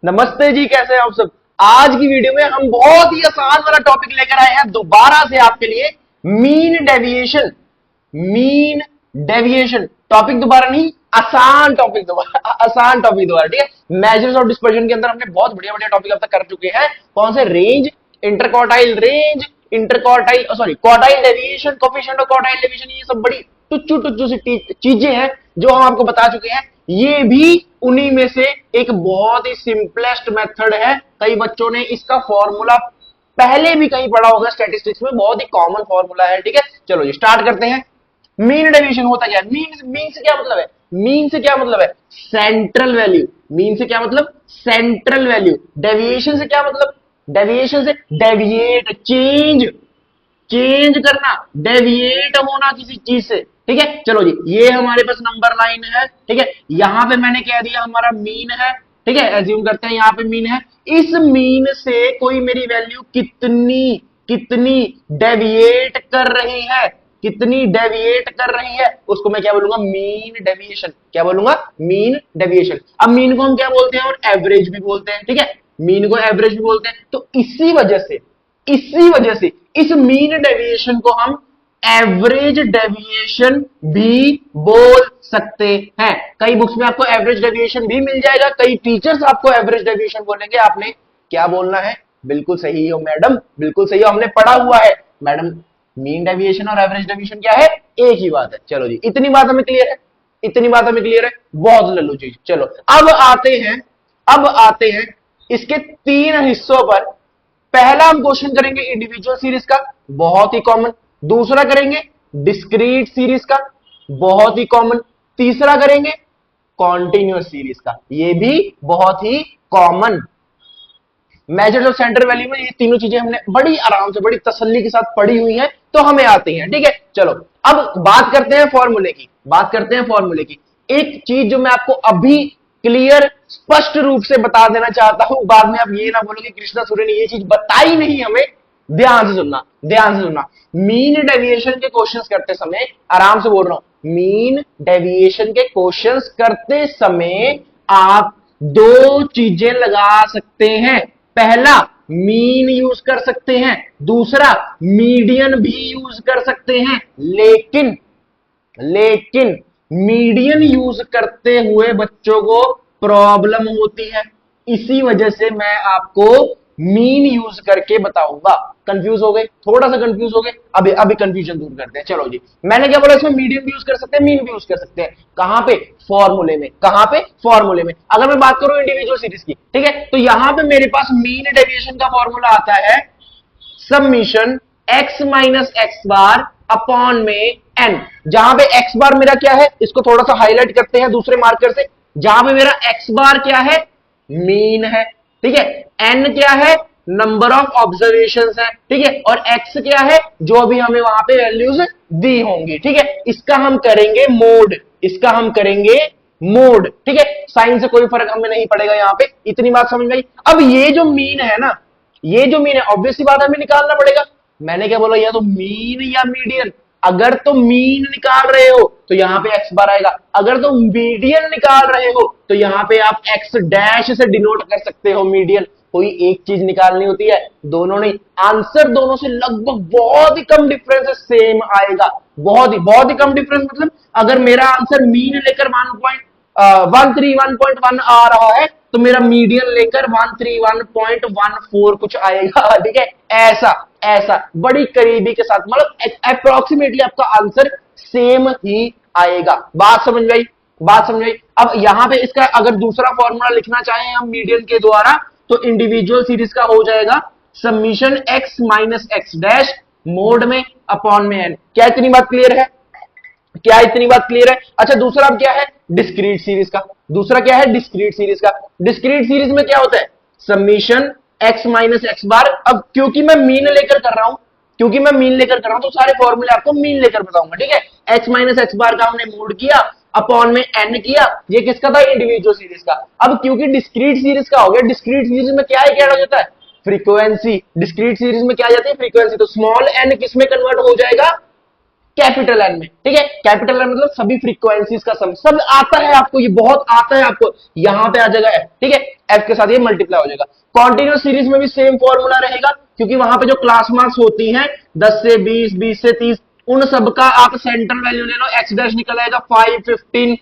नमस्ते जी, कैसे हैं आप सब। आज की वीडियो में हम बहुत ही आसान वाला टॉपिक लेकर आए हैं दोबारा से आपके लिए। Mean deviation. Mean deviation topic दोबारा नहीं, आसान टॉपिक दोबारा, आसान टॉपिक दोबारा, ठीक है। मेजर्स ऑफ डिस्पर्जन के अंदर हमने बहुत बढ़िया बढ़िया टॉपिक अब तक कर चुके हैं। कौन से? Range, interquartile range, interquartile sorry quartile deviation, coefficient of quartile deviation. ये सब बड़ी टुच्चू टुच्चू सी चीजें हैं जो हम आपको बता चुके हैं। ये भी उन्हीं में से एक बहुत ही सिंपलेस्ट मेथड है। कई बच्चों ने इसका फॉर्मूला पहले भी कहीं पढ़ा होगा स्टैटिस्टिक्स में, बहुत ही कॉमन फॉर्मूला है, ठीक है। चलो जी स्टार्ट करते हैं। मीन डेविएशन होता क्या है? मीन से क्या मतलब है? मीन से क्या मतलब है? Central value. मीन से क्या मतलब? Central value. डेविएशन से क्या मतलब? डेविएशन से डेविएट, चेंज, चेंज करना, डेविएट होना किसी चीज से, ठीक है। चलो जी, ये हमारे पास नंबर लाइन है, ठीक है। यहां पे मैंने कह दिया हमारा मीन है, ठीक है। एज्यूम करते हैं यहां पे मीन है। इस मीन से कोई मेरी वैल्यू कितनी कितनी डेविएट कर रही है, कितनी डेविएट कर रही है, उसको मैं क्या बोलूंगा? Mean deviation. क्या बोलूंगा? Mean deviation. अब मीन को हम क्या बोलते हैं? और एवरेज भी बोलते हैं, ठीक है। मीन को एवरेज भी बोलते हैं। तो इसी वजह से इस मीन डेविएशन को हम एवरेज डेविएशन भी बोल सकते हैं। कई बुक्स में आपको एवरेज डेविएशन भी मिल जाएगा, कई टीचर्स आपको एवरेज डेविएशन बोलेंगे। आपने क्या बोलना है? बिल्कुल सही हो मैडम, बिल्कुल सही हो, हमने पढ़ा हुआ है मैडम। मीन डेविएशन और एवरेज डेविएशन क्या है? एक ही बात है। चलो जी, इतनी बात हमें क्लियर है, इतनी बात हमें क्लियर है, बहुत लल्लू चीज। चलो अब आते हैं इसके तीन हिस्सों पर। पहला हम क्वेश्चन करेंगे इंडिविजुअल सीरीज का, बहुत ही कॉमन। दूसरा करेंगे डिस्क्रीट सीरीज का, बहुत ही कॉमन। तीसरा करेंगे कॉन्टिन्यूअस सीरीज का, ये भी बहुत ही common. Measures of center value में ये तीनों चीजें हमने बड़ी आराम से, बड़ी तसल्ली के साथ पढ़ी हुई हैं, तो हमें आती हैं, ठीक है। चलो अब बात करते हैं फॉर्मूले की, बात करते हैं फॉर्मूले की। एक चीज जो मैं आपको अभी क्लियर स्पष्ट रूप से बता देना चाहता हूं, बाद में आप ये ना बोलो कि कृष्णा सूर्य ने ये चीज बताई नहीं हमें। ध्यान से सुनना, ध्यान से सुनना। मीन डेविएशन के क्वेश्चंस करते समय, आराम से बोल रहा हूं, मीन डेविएशन के क्वेश्चंस करते समय आप दो चीजें लगा सकते हैं। पहला मीन यूज कर सकते हैं, दूसरा मीडियन भी यूज कर सकते हैं। लेकिन मीडियन यूज करते हुए बच्चों को प्रॉब्लम होती है, इसी वजह से मैं आपको मीन यूज करके बताऊंगा। कंफ्यूज हो गए? थोड़ा सा कंफ्यूज हो गए? अभी कंफ्यूजन दूर करते हैं। चलो जी, मैंने क्या बोला? इसमें मीडियम भी यूज कर सकते हैं, मीन भी यूज कर सकते हैं। कहां पे? फॉर्मूले में। कहां पे? फॉर्मूले में। अगर मैं बात करूं इंडिविजुअल सीरीज की, ठीक है, तो यहां पे मेरे पास मीन डेविएशन का फॉर्मूला आता है submission x minus x bar upon में n। जहां पे x बार मेरा क्या है, इसको थोड़ा सा हाईलाइट करते हैं दूसरे मार्कर से। जहां पे मेरा x बार क्या है? मीन है, ठीक है। n क्या है? नंबर ऑफ ऑब्जर्वेशंस है, ठीक है। और x क्या है? जो अभी हमें वहां पे वैल्यूज दी होंगी, ठीक है। इसका हम करेंगे मोड, इसका हम करेंगे मोड, ठीक है। साइन से कोई फर्क हमें नहीं पड़ेगा यहां पे। इतनी बात समझ में आई? अब ये जो मीन है ना, ये जो मीन है, ऑब्वियसली बात हमें निकालना पड़ेगा। मैंने क्या बोला? या तो मीन या मीडियन। अगर तो मीन निकाल रहे हो तो यहां पे एक्स बार आएगा, अगर तो मीडियन निकाल रहे हो तो यहां पे आप एक्स डैश से डिनोट कर सकते हो मीडियन। कोई एक चीज निकालनी होती है, दोनों नहीं। आंसर दोनों से लगभग बहुत ही कम डिफरेंस है, सेम आएगा। बहुत ही कम डिफरेंस। मतलब अगर मेरा आंसर मीन लेकर 131.1 आ रहा है तो मेरा मीडियन लेकर 131.14 कुछ आएगा, ठीक है। ऐसा ऐसा बड़ी करीबी के साथ, मतलब अप्रोक्सीमेटली आपका आंसर सेम ही आएगा। बात समझ में आई? बात समझ में आई? अब यहां पे इसका अगर दूसरा फॉर्मूला लिखना चाहें हम मीडियन के द्वारा, तो इंडिविजुअल सीरीज का हो जाएगा summation x minus x dash mode में अपॉन में n। क्या इतनी बात क्लियर है? क्या इतनी बात क्लियर है? अच्छा, दूसरा अब क्या है? डिस्क्रीट सीरीज का। दूसरा क्या है? डिस्क्रीट सीरीज का। डिस्क्रीट सीरीज में क्या होता है? समीशन x माइनस एक्स बार। अब क्योंकि मैं मीन लेकर कर रहा हूं, तो सारे फॉर्मूले आपको मीन लेकर बताऊंगा, ठीक है। x माइनस एक्स बार का हमने मोड किया, अपॉन में n किया। ये किसका था? इंडिविजुअल सीरीज का। अब क्योंकि डिस्क्रीट सीरीज का हो गया, डिस्क्रीट सीरीज में क्या है, हो जाता है फ्रीक्वेंसी। डिस्क्रीट सीरीज में क्या आ जाती है? फ्रीक्वेंसी। तो स्मॉल n किस में कन्वर्ट हो जाएगा? कैपिटल एन में, ठीक है। कैपिटल एन मतलब सभी फ्रीक्वेंसीज का सम, सब आता है आपको, ये बहुत आता है आपको, यहां पे आ जाएगा एफ, ठीक है। एफ के साथ ये मल्टीप्लाई हो जाएगा। कॉन्टिन्यूस सीरीज में भी सेम फॉर्मूला रहेगा, क्योंकि वहां पे जो क्लास मार्क्स होती हैं 10 से 20, 20 से 30, उन सबका आप सेंट्रल वैल्यू ले लो, एक्स डैश निकल आएगा 5, 15,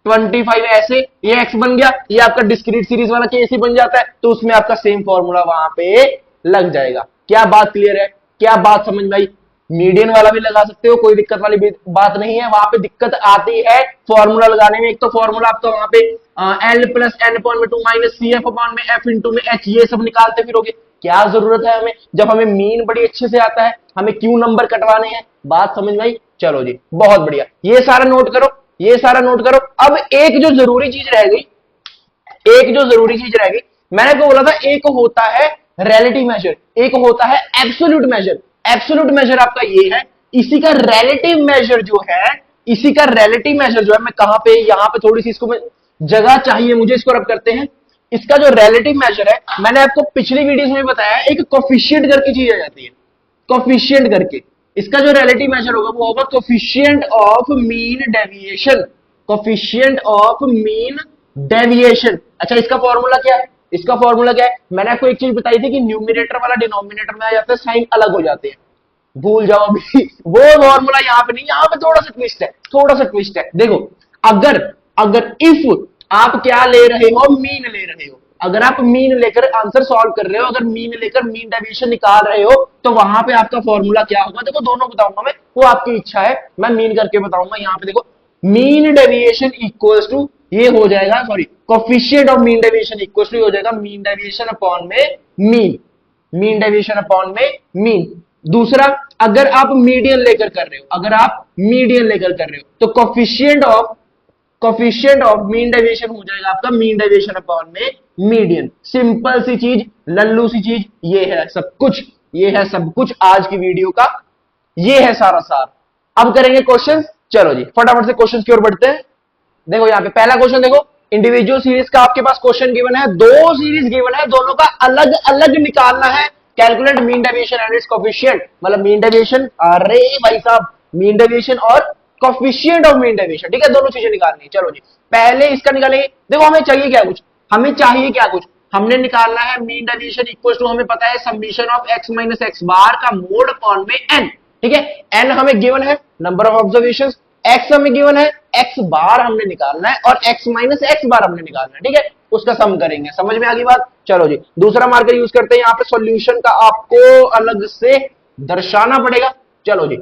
25 ऐसे, ये एक्स बन गया, ये आपका डिस्क्रीट सीरीज वाला केस ही बन जाता है, तो उसमें आपका सेम फॉर्मूला वहां पे लग जाएगा। क्या बात क्लियर है? क्या बात समझ में आई? मीडियन वाला भी लगा सकते हो, कोई दिक्कत वाली बात नहीं है। वहां पे दिक्कत आती है फॉर्मूला लगाने में। एक तो फॉर्मूला आपका वहां पे एल प्लस एन अपॉन में 2 माइनस सी एफ अपॉन में एफ इंटू में एच, ये सब निकालते फिरोगे, क्या जरूरत है हमें, जब हमें मीन बड़ी अच्छे से आता है, हमें क्यों नंबर कटवाने हैं। बात समझ में आई? चलो जी, बहुत बढ़िया, ये सारा नोट करो, ये सारा नोट करो। अब एक जो जरूरी चीज रह गई, एक जो जरूरी चीज रह गई, मैंने तो बोला था एक होता है रिलेटिव मेजर, एक होता है एब्सोल्यूट मेजर। एब्सोल्यूट मेजर आपका ये है, इसी का रिलेटिव मेजर जो है, इसी का रिलेटिव मेजर जो है, मैं कहां पे, यहां पे थोड़ी सी इसको जगह चाहिए मुझे, इसको रब करते हैं। इसका जो रिलेटिव मेजर है, मैंने आपको पिछली वीडियोस में बताया, एक कोफिशिएंट करके चीज आ जाती है, कोफिशिएंट करके। इसका जो रिलेटिव मेजर होगा वो होगा coefficient of mean deviation, coefficient of mean deviation. अच्छा, इसका फॉर्मूला क्या है? इसका फॉर्मूला क्या है? मैंने आपको एक चीज बताई थी कि न्यूमिनेटर वाला डिनोमिनेटर में आ जाता है, साइन अलग हो जाते हैं, भूल जाओ अभी वो फॉर्मूला यहां पे नहीं, यहां पे थोड़ा सा ट्विस्ट है, थोड़ा सा ट्विस्ट है। देखो, अगर अगर इफ आप क्या ले रहे हो, मीन ले रहे हो, अगर आप मीन लेकर आंसर सॉल्व कर रहे हो, अगर मीन लेकर मीन डेविएशन निकाल रहे हो, तो वहां पे आपका फॉर्मूला क्या होगा? देखो, दोनों बताऊंगा मैं, वो आपकी इच्छा है, मैं मीन करके बताऊंगा। यहां पे देखो, मीन डेविएशन इक्वल्स टू, ये हो जाएगा, sorry, coefficient of mean deviation equals to हो जाएगा मीन डेविएशन अपॉन में मीन, मीन डेविएशन अपॉन में मीन। दूसरा, अगर आप मीडियन लेकर कर रहे हो, अगर आप मीडियन लेकर कर रहे हो, तो कोफिशिएंट ऑफ मीन डेविएशन हो जाएगा आपका मीन डेविएशन अपॉन में मीडियन। सिंपल सी चीज, लल्लू सी चीज, ये है सब कुछ, ये है सब कुछ आज की वीडियो का, ये है सारा सार। अब करेंगे क्वेश्चंस। चलो जी, फटाफट से क्वेश्चंस की ओर बढ़ते हैं। देखो यहाँ पे पहला क्वेश्चन देखो, इंडिविजुअल सीरीज का आपके पास क्वेश्चन गिवन है, दो सीरीज गिवन है, दोनों का अलग अलग निकालना है। Calculate mean deviation and it's coefficient, मतलब मीन डेविएशन, अरे भाई साहब, मीन डेविएशन और कोफिशिएंट ऑफ मीन डेविएशन, ठीक है, दोनों चीजें निकालनी है। चलो जी, पहले इसका निकालेंगे। देखो, हमें चाहिए क्या कुछ, हमें चाहिए क्या कुछ, हमने निकालना है मीन डेविएशन इक्वल टू, हमें पता है summation of x minus x bar का मोड अपॉन में एन, ठीक है। एन हमें गिवन है, नंबर ऑफ ऑब्जर्वेशंस, एक्स हमें गिवन है, एक्स बार हमने निकालना है, और एक्स माइनस एक्स बार हमने निकालना है, ठीक है, उसका सम करेंगे। समझ में आ गई बात? चलो जी, दूसरा मार्कर यूज करते हैं। यहाँ पे सॉल्यूशन का आपको अलग से दर्शाना पड़ेगा। चलो जी,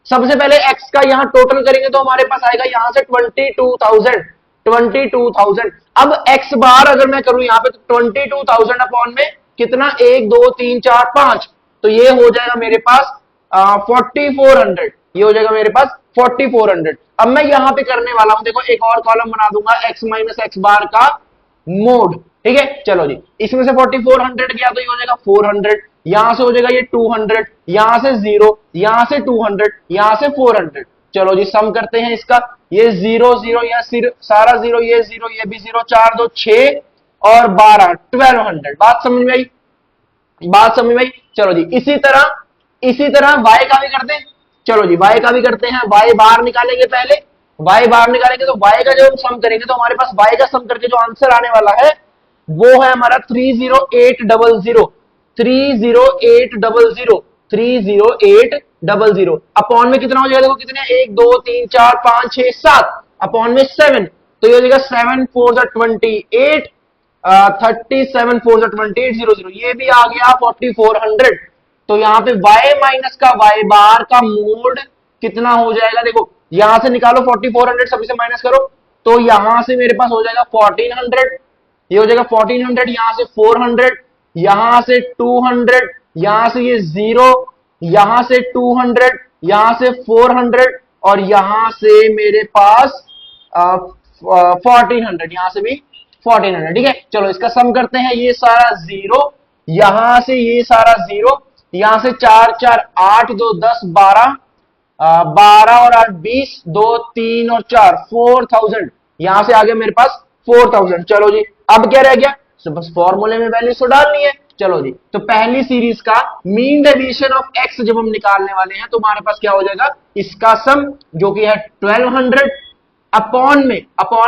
सबसे पहले x का यहां टोटल करेंगे तो हमारे पास आएगा यहां से 22,000। अब x बार अगर मैं करूं यहां पे तो 22,000 अपॉन में कितना, 1 2 3 4 5, तो ये हो जाएगा मेरे पास 4400, ये हो जाएगा मेरे पास 4400। अब मैं यहां पे करने वाला हूं, देखो एक और कॉलम बना दूंगा x माइनस एक्स बार का मोड, ठीक है। चलो जी, इसमें से 4400 गया तो ये हो जाएगा 400, यहां से हो जाएगा ये 200, यहां से 0, यहां से 200, यहां से 400। चलो जी, सम करते हैं इसका, ये 0 0, यह सारा 0, ये 0, ये भी 0, 4 2 6 और 12, 1200। बात समझ में आई? बात समझ में आई? चलो जी, इसी तरह y का भी करते हैं। चलो जी, y का भी करते हैं। y बार निकालेंगे पहले, y बार निकालेंगे तो y का जब हम सम करेंगे तो हमारे पास y का सम करके जो आंसर आने वाला है वो है हमारा 30800, 30800 अपॉन में कितना हो जाएगा? देखो कितने, 1 2 3 4 5 6 7 अपॉन में 7, तो ये हो जाएगा 7 4 28, 37 4 28 00, ये भी आ गया 4400। तो यहाँ पे y माइनस का y बार का मोड कितना हो जाएगा? देखो यहां से निकालो 4400, सभी से माइनस करो, तो यहां से मेरे पास हो जाएगा 1400, ये हो जाएगा 1400, यहां से 400, यहां से 200, यहां से ये 0, यहां से 200, यहां से 400, और यहां से मेरे पास 1400, यहां से भी 1400, ठीक है। चलो इसका सम करते हैं, ये सारा 0, यहां से ये सारा 0, यहां से 4 4 8 2 10 12, 12 और 8 20, 2 3 और 4 4000, यहां से आ गया मेरे पास 4000। चलो जी, अब क्या रह गया? बस फॉर्मूले में वैल्यू तो डालनी है, चलो जी, तो पहली सीरीज का मीन डेविएशन ऑफ एक्स जब हम निकालने वाले हैं तो हमारे पास क्या हो जाएगा, इसका सम जो कि है 1200 अपॉन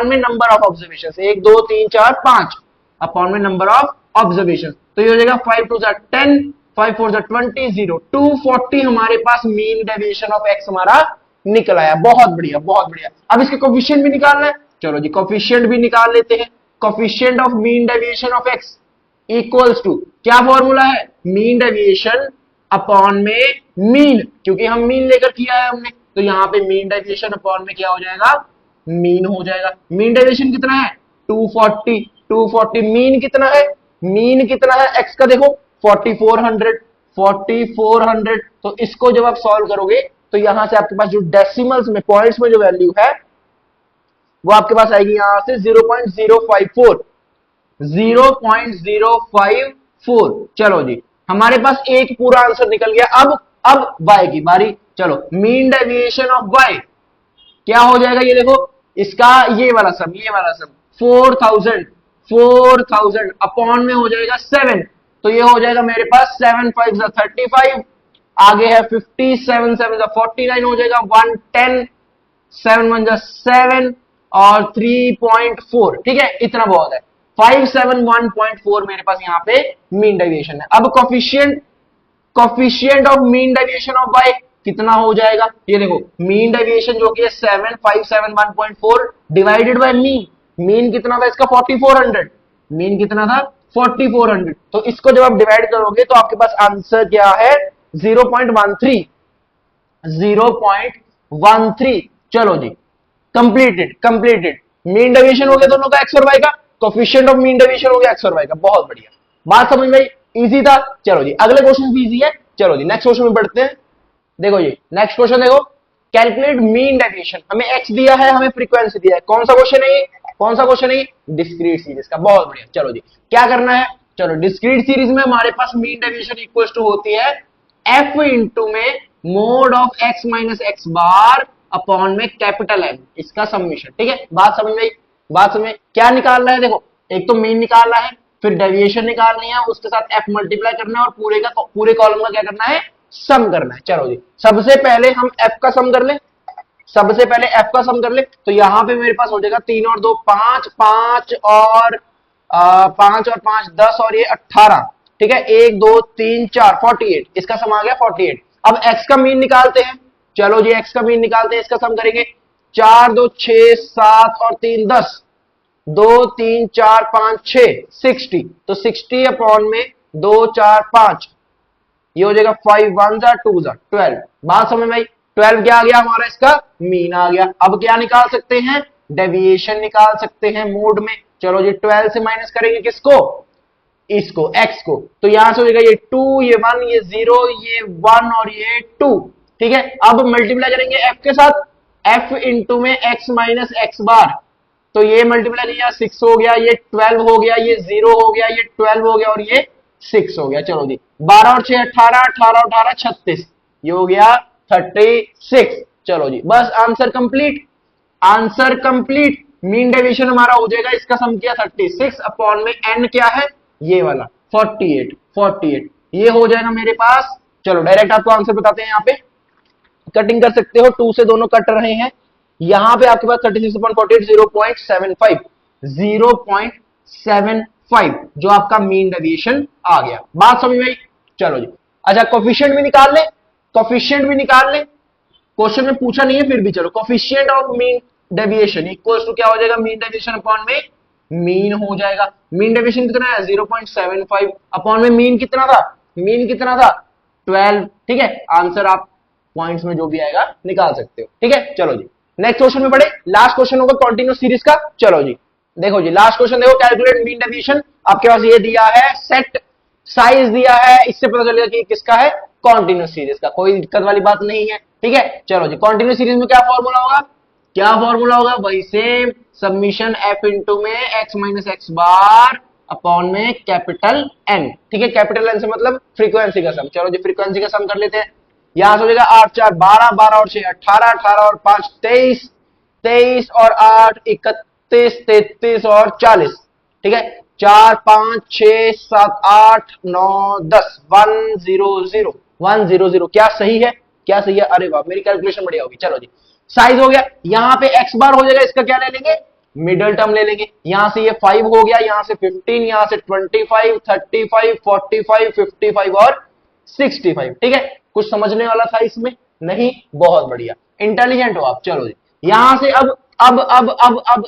में नंबर ऑफ ऑब्जर्वेशन, 1 2 3 4 5 अपॉन में नंबर ऑफ ऑब्जर्वेशन, तो ये हो जाएगा 5 2 10 5 4 20 0 240 हमारे पास मीन डेविएशन ऑफ एक्स हमारा निकल आया। बहुत बढ़िया बहुत बढ़िया। अब इसके कोफिशिएंट भी निकालना है, चलो जी कोफिशिएंट भी निकाल लेते हैं। Coefficient of mean deviation of X equals to, क्या फॉर्मूला है, मीन डेविएशन अपॉन में मीन, क्योंकि हम मीन लेकर किया है हमने, तो यहां पे मीन डेविएशन अपॉन में क्या हो जाएगा, मीन हो जाएगा। मीन डेविएशन कितना है 240, 240 मीन कितना है, मीन कितना है एक्स का देखो 4400, 4400, तो इसको जब आप सॉल्व करोगे तो यहां से आपके पास जो डेसिमल्स में पॉइंट्स में जो वैल्यू है वो आपके पास आएगी यहां से 0.054, 0.054। चलो जी हमारे पास एक पूरा आंसर निकल गया। अब y की बारी, चलो मीन डेविएशन ऑफ y क्या हो जाएगा, ये देखो इसका ये वाला सम 4000 अपॉन में हो जाएगा 7, तो ये हो जाएगा मेरे पास 7 5 35, आगे है 50 7 7 49 हो जाएगा, 110 7 1 7 और 3.4, ठीक है इतना बहुत है, 571.4 मेरे पास यहाँ पे मीन डेविएशन है। अब coefficient of mean deviation of y कितना हो जाएगा, ये देखो मीन डेविएशन जो कि है 7571.4 डिवाइडेड बाय मीन कितना था इसका 4400, मीन कितना था 4400, तो इसको जब आप डिवाइड करोगे तो आपके पास आंसर क्या है 0.13, 0.13। चलो जी कंप्लीटेड मीन डेविएशन हो गया दोनों का एक्स और वाई का, कोफिशिएंट ऑफ मीन डेविएशन हो गया एक्स और वाई का। बहुत बढ़िया, बात समझ में आई, इजी था। चलो जी अगले क्वेश्चन भी इजी है, चलो जी नेक्स्ट क्वेश्चन में बढ़ते हैं। देखो जी नेक्स्ट क्वेश्चन देखो, कैलकुलेट मीन डेविएशन, हमें एक्स दिया है हमें फ्रीक्वेंसी दिया है, कौन सा क्वेश्चन है ये, कौन सा क्वेश्चन है, डिस्क्रीट सीरीज का। बहुत बढ़िया, चलो जी क्या करना है, चलो डिस्क्रीट सीरीज में हमारे पास मीन डेविएशन इक्वल टू होती है एफ इंटू में mode of x minus x bar upon में कैपिटल एम, इसका समीशन, ठीक है। बात समझ में, बात समझ, क्या निकालना है, देखो एक तो मीन निकालना है, फिर डेविएशन निकालनी है, उसके साथ एफ मल्टीप्लाई करना है और पूरे कॉलम का क्या करना है, सम करना है। चलो जी सबसे पहले हम एफ का सम कर ले, सबसे पहले एफ का सम कर ले, तो यहां पे मेरे पास हो जाएगा 3 और 2 5, 5 और 5 10 और ये 18, ठीक है 1 2 3 4 48, इसका सम आ गया 48। अब एक्स का मीन निकालते हैं, चलो जी एक्स का मीन निकालते हैं, इसका सम करेंगे 4 2 6 7 और 3 10, 2 3 4 5 6 60, तो 60 अपॉन में 2 4 5, ये हो जाएगा 5 1 2 12। बात समझ में आई, 12 क्या आ गया हमारा, इसका मीन आ गया। अब क्या निकाल सकते हैं, डेविएशन निकाल सकते हैं मोड में। चलो जी 12 से माइनस करेंगे किसको, इसको x को, तो यहां से हो जाएगा ये 2 ये 1 ये 0 ये 1 और ये 2, ठीक है। अब मल्टीप्लाई करेंगे f के साथ, f इंटू में x माइनस एक्स बार, तो ये मल्टीप्लाई किया 6 हो गया, ये 12 हो गया, ये 0 हो गया, ये 12 हो गया और ये 6 हो गया। चलो जी 12 और 6 18, 18 18 36, ये हो गया 36। चलो जी बस answer complete, answer complete. Mean deviation हमारा हो जाएगा, इसका सम किया 36 अपॉन में n क्या है ये वाला 48, ये हो जाएगा मेरे पास। चलो डायरेक्ट आपको आंसर बताते हैं, यहाँ पे कटिंग कर सकते हो, 2 से दोनों कट रहे हैं, यहां पे आपके पास 36/48 0.75 जो आपका मीन डेविएशन आ गया। बात समझ में आई, चलो जी अच्छा कोफिशिएंट भी निकाल ले, कोफिशिएंट भी निकाल ले, क्वेश्चन में पूछा नहीं है फिर भी, चलो coefficient of mean deviation equals to क्या हो जाएगा, मीन डेविएशन अपॉन में मीन हो जाएगा। मीन डेविएशन कितना है 0.75 अपॉन में मीन कितना था, मीन कितना था 12, ठीक है। आंसर आप पॉइंट्स में जो भी आएगा निकाल सकते हो, ठीक है। चलो जी नेक्स्ट क्वेश्चन में बढ़े, लास्ट क्वेश्चन होगा कॉन्टिन्यूस सीरीज का। चलो जी देखो जी लास्ट क्वेश्चन देखो, कैलकुलेट मीन डेविएशन, आपके पास ये दिया है सेट साइज दिया है, इससे पता चलेगा कि किसका है, कॉन्टिन्यूस सीरीज का, कोई दिक्कत वाली बात नहीं है, ठीक है। चलो जी कॉन्टिन्यूस सीरीज में क्या फॉर्मूला होगा, क्या फॉर्मूला होगा, वही सेम सबमिशन एफ इंटू में x minus x bar upon में कैपिटल एन, ठीक है। कैपिटल एन से मतलब फ्रीक्वेंसी का सम। चलो जी फ्रीक्वेंसी का सम कर लेते हैं, यहां से हो जाएगा 8 4 12, 12 और 6 18, 18 और 5 23, 23 और 8 31, 33 और 40, ठीक है। 4 5 6 7 8 9 10 100 100 क्या सही है? क्या सही है? अरे वाह, मेरी कैलकुलेशन बढ़िया होगी। चलो जी, साइज हो गया। यहां पे एक्स बार हो जाएगा, इसका क्या ले लेंगे? मिडल टर्म ले लेंगे। यहां से ये 5 हो गया, यहां से 15, यहां से 25 35 45 55 और 65। ठीक है, कुछ समझने वाला था इसमें? नहीं? बहुत बढ़िया, इंटेलिजेंट हो आप। चलो जी, यहां से अब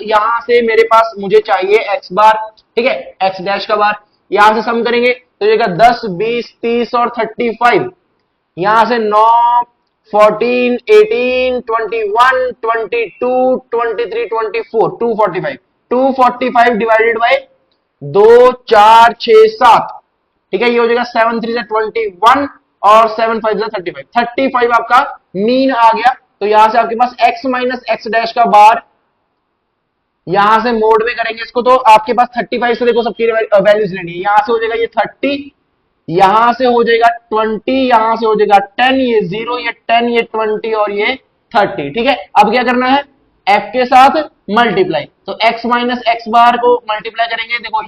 यहां से मेरे पास मुझे चाहिए एक्स बार। ठीक है, एक्स डैश का बार। यहां से सम करेंगे तो ये 10 20 30 और 35। यहां से 9 14 18 21 22 23 24 245 245 डिवाइडेड बाय 2 4 6 7। ठीक है, ये हो जाएगा 7 3 से 21 और 7 5 से 35 35 आपका मीन आ गया। तो यहां से आपके पास x माइनस एक्स डैश का बार, यहां से मोड में करेंगे इसको तो आपके पास 35 से देखो सबकी वैल्यूज लेनी है। यहां से हो जाएगा ये 30, यहां से हो जाएगा 20, यहां से हो जाएगा 10, ये 0, ये 10, ये 20 और ये 30। ठीक है, अब क्या करना है? f के साथ मल्टीप्लाई। तो x माइनस एक्स बार को मल्टीप्लाई करेंगे। देखो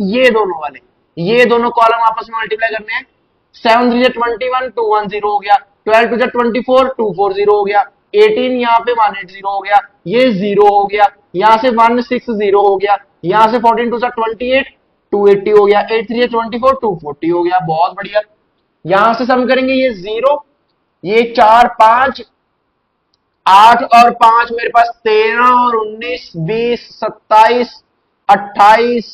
ये दोनों वाले, ये दोनों कॉलम आपस में मल्टीप्लाई करने हैं। 7 3 21 210 हो गया, 12 2 24 240 हो गया, 18 यहाँ पे 180 हो गया, ये 0 हो गया, यहां से 160 हो गया, यहां से 14 2 28 280 हो गया, 8 3 24 240 हो गया। बहुत बढ़िया। यहां से सम करेंगे, ये 0, ये 4 5 8 और 5 मेरे पास 13 और 19 20 27 28।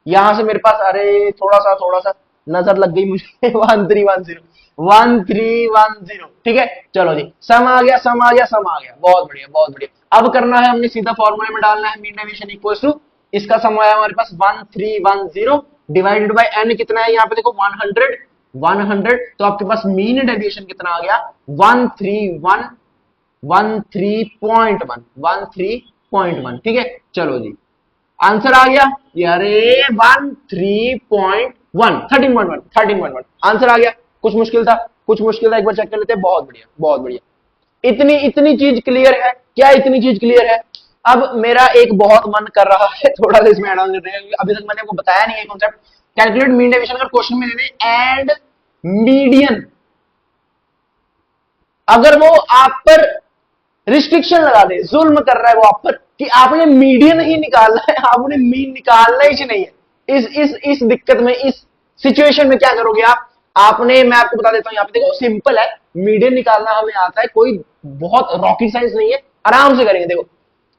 यहां से मेरे पास, अरे थोड़ा सा नजर लग गई मुझे 1310। ठीक है, चलो जी, सम आ गया। बहुत बढ़िया, बहुत बढ़िया। अब करना है हमने सीधा फॉर्मूले में डालना है मीन डेविएशन इक्वल टू, इसका सम आया हमारे पास 1310 डिवाइडेड बाय n कितना है? यहाँ पे देखो 100। तो आपके पास मीन डेविएशन कितना आ गया? 13.1। ठीक है, चलो जी, आंसर आ गया। अरे 13.1 आंसर आ गया। कुछ मुश्किल था, एक बार चेक कर लेते हैं। बहुत बढ़िया, बहुत बढ़िया। इतनी चीज क्लियर है क्या? इतनी चीज क्लियर है। अब मेरा एक बहुत मन कर रहा है थोड़ा सा इसमें ऐड ऑन करने का, अभी तक मैंने आपको बताया नहीं है कॉन्सेप्ट। कैलकुलेट मीन डेविएशन अगर क्वेश्चन में लेने एंड मीडियन, अगर वो आप पर रिस्ट्रिक्शन लगा दे, जुल्म कर रहा है वो आप पर कि आपने मीडियन ही निकालना है, आपने मीन निकालना ही नहीं है, इस दिक्कत में, इस सिचुएशन में क्या करोगे आप? आपने, मैं आपको बता देता हूं, यहाँ पे देखो सिंपल है, मीडियन निकालना हमें आता है, कोई बहुत रॉकेट साइंस नहीं है, आराम से करेंगे। देखो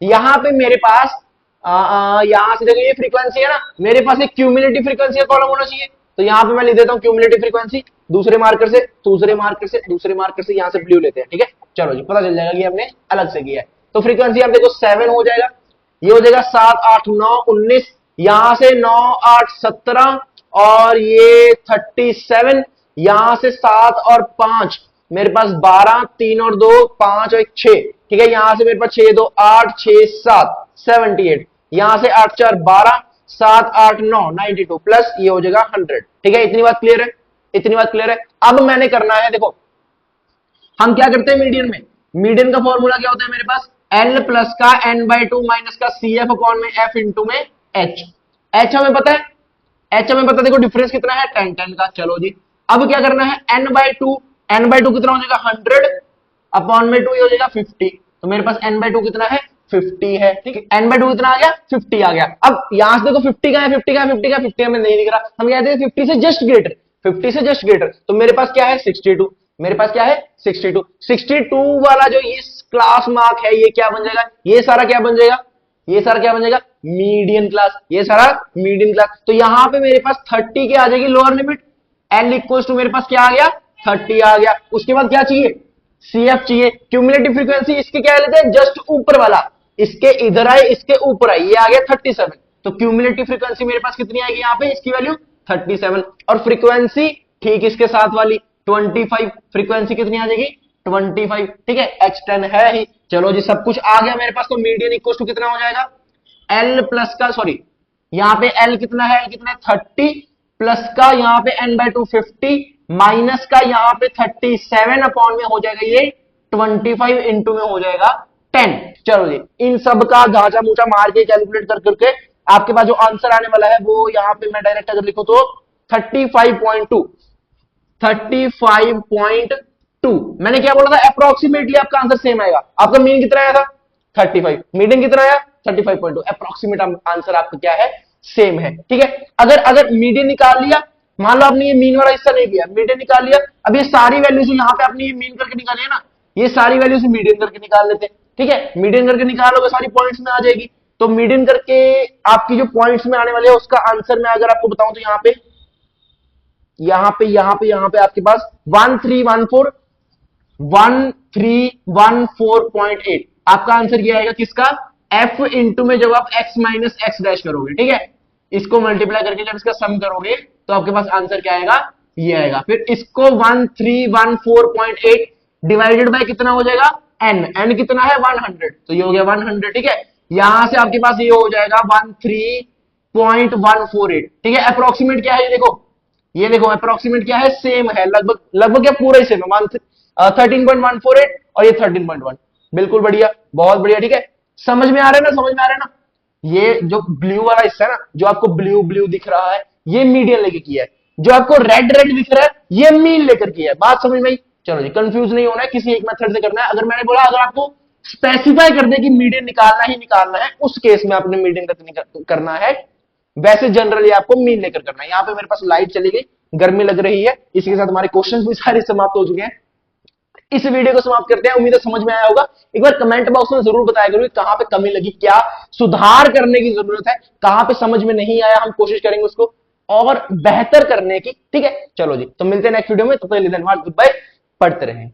यहां पे मेरे पास यहां से देखो ये फ्रीक्वेंसी है ना, मेरे पास एक क्यूमुलेटिव फ्रीक्वेंसी का कॉलम होना चाहिए। तो यहां पे मैं लिख देता हूं क्यूमुलेटिव फ्रीक्वेंसी, दूसरे मार्कर से यहां से ब्लू लेते हैं। ठीक है, चलो जी, पता चल जाएगा कि हमने अलग से किया है। तो फ्रीक्वेंसी आप देखो 7 हो जाएगा, ये हो जाएगा 7 8 9 19, यहां से 9 8 17 और ये 37, यहां से 7 और 5 मेरे पास 12, 3 और 2 5 और 1 6। ठीक है, यहां से मेरे पास 6 2 8 6 7 78, यहां से 8 4 12 7 8 9 92 प्लस ये हो जाएगा 100। ठीक है, इतनी बात क्लियर है? अब मैंने करना है, देखो हम क्या करते हैं मीडियन में, मीडियन का फॉर्मूला क्या होता है मेरे पास? L प्लस का n/2 माइनस का CF अपॉन में F इंटू में H हमें पता है, देखो डिफरेंस कितना है? 10 10 का। चलो जी, अब क्या करना है? n/2 कितना हो जाएगा? 100 अपॉन में 2 ये हो जाएगा 50। तो मेरे पास n/2 कितना है? 50 है। ठीक है, n/2 कितना आ गया? 50 आ गया। अब यहां से देखो 50 का है, 50 हमें नहीं दिख रहा, हम कहते हैं 50 से जस्ट ग्रेटर, तो मेरे पास क्या है? 62। 62 वाला जो ये क्लास मार्क है, ये क्या बन जाएगा? ये सारा क्या बन जाएगा? Median class. तो यहां पे मेरे पास 30 की आ जाएगी lower limit. L equals to मेरे पास क्या आ गया? 30 आ गया। उसके बाद क्या चाहिए? CF चाहिए। क्यूमुलेटिव फ्रीक्वेंसी इसके क्या लेते हैं? जस्ट ऊपर वाला, इसके इधर आए, इसके ऊपर आए, ये आ गया 37। तो क्यूमुलेटिव फ्रीक्वेंसी मेरे पास कितनी आएगी? यहाँ पे इसकी वैल्यू 37 और फ्रीक्वेंसी ठीक इसके साथ वाली 25। फ्रीक्वेंसी कितनी आ जाएगी? 25। ठीक है, X10 है ही। चलो जी, सब कुछ आ गया मेरे पास। तो मीडियन इक्वल टू कितना हो जाएगा? L प्लस का, सॉरी यहाँ पे L कितना है? 30 प्लस का यहाँ पे n/2 50 माइनस का यहाँ पे 37 अपॉन में हो जाएगा ये 25 इंटू में हो जाएगा 10। चलो जी, इन सब का घाचा मूचा मार के कैलकुलेट कर करके आपके पास जो आंसर आने वाला है वो यहां पे मैं डायरेक्ट अगर लिखूं तो 35.2, 35.2। मैंने क्या बोला था, अप्रोक्सीमेटली आपका आंसर सेम आएगा। आपका मीन कितना आया था 35, मीडियन कितना आया 35.2, अप्रोक्सीमेट आंसर आपका क्या है, सेम है। ठीक है, अगर मीडियन निकाल लिया, मान लो आपने ये मीन वाला हिस्सा नहीं किया, मीडियन निकाल लिया, अब ये सारी वैल्यूज यहां पे आपने ये मीन करके निकाली है ना, ये सारी वैल्यूज मीडियन करके निकाल लेते हैं। ठीक है, मीडियन करके निकालोगे सारी पॉइंट्स में आ जाएगी, तो मीडियन करके आपकी जो पॉइंट्स में आने वाले है उसका आंसर मैं अगर आपको बताऊं तो यहां पे आपके पास 1314.8 आपका आंसर क्या आएगा, किसका, एफ इंटू में जब आप एक्स माइनस एक्स डैश करोगे, ठीक है, इसको मल्टीप्लाई करके जब इसका सम करोगे तो आपके पास आंसर क्या आएगा, ये आएगा। फिर इसको 1314.8 डिवाइडेड बाय कितना हो जाएगा, एन कितना है 100, तो ये हो गया 100। ठीक है, यहां से आपके पास ये हो जाएगा 13.148। ठीक है, अप्रोक्सीमेट क्या है, ये देखो अप्रोक्सीमेट क्या है, सेम है, लगभग क्या पूरा ही सेम है, 13.148 और ये 13.1, बिल्कुल बढ़िया, बहुत बढ़िया। ठीक है, समझ में आ रहा है ना, ये जो ब्लू वाला हिस्सा है ना, जो आपको ब्लू दिख रहा है, ये मीडियन लेके किया है, जो आपको रेड दिख रहा है ये मीन लेकर किया है। बात समझ में आई? चलो जी, कंफ्यूज नहीं होना है, किसी एक मेथड से करना है। अगर मैंने बोला अगर आपको स्पेसिफाई कर दे कि मीडियन निकालना ही निकालना है, उस केस में आपने मीडियन करना है, वैसे जनरली आपको मीन लेकर करना है। यहां पे मेरे पास लाइट चली गई, गर्मी लग रही है, इसके साथ हमारे क्वेश्चंस भी सारे समाप्त हो चुके हैं। इस वीडियो को समाप्त करते हैं, उम्मीद है समझ में आया होगा। एक बार कमेंट बॉक्स में जरूर बताया करो कहां पे कमी लगी, क्या सुधार करने की जरूरत है, कहां पे समझ में नहीं आया, हम कोशिश करेंगे उसको और बेहतर करने की। ठीक है, चलो जी, तो मिलते हैं नेक्स्ट वीडियो में, तब तक के लिए धन्यवाद, गुड बाय, पढ़ते रहें।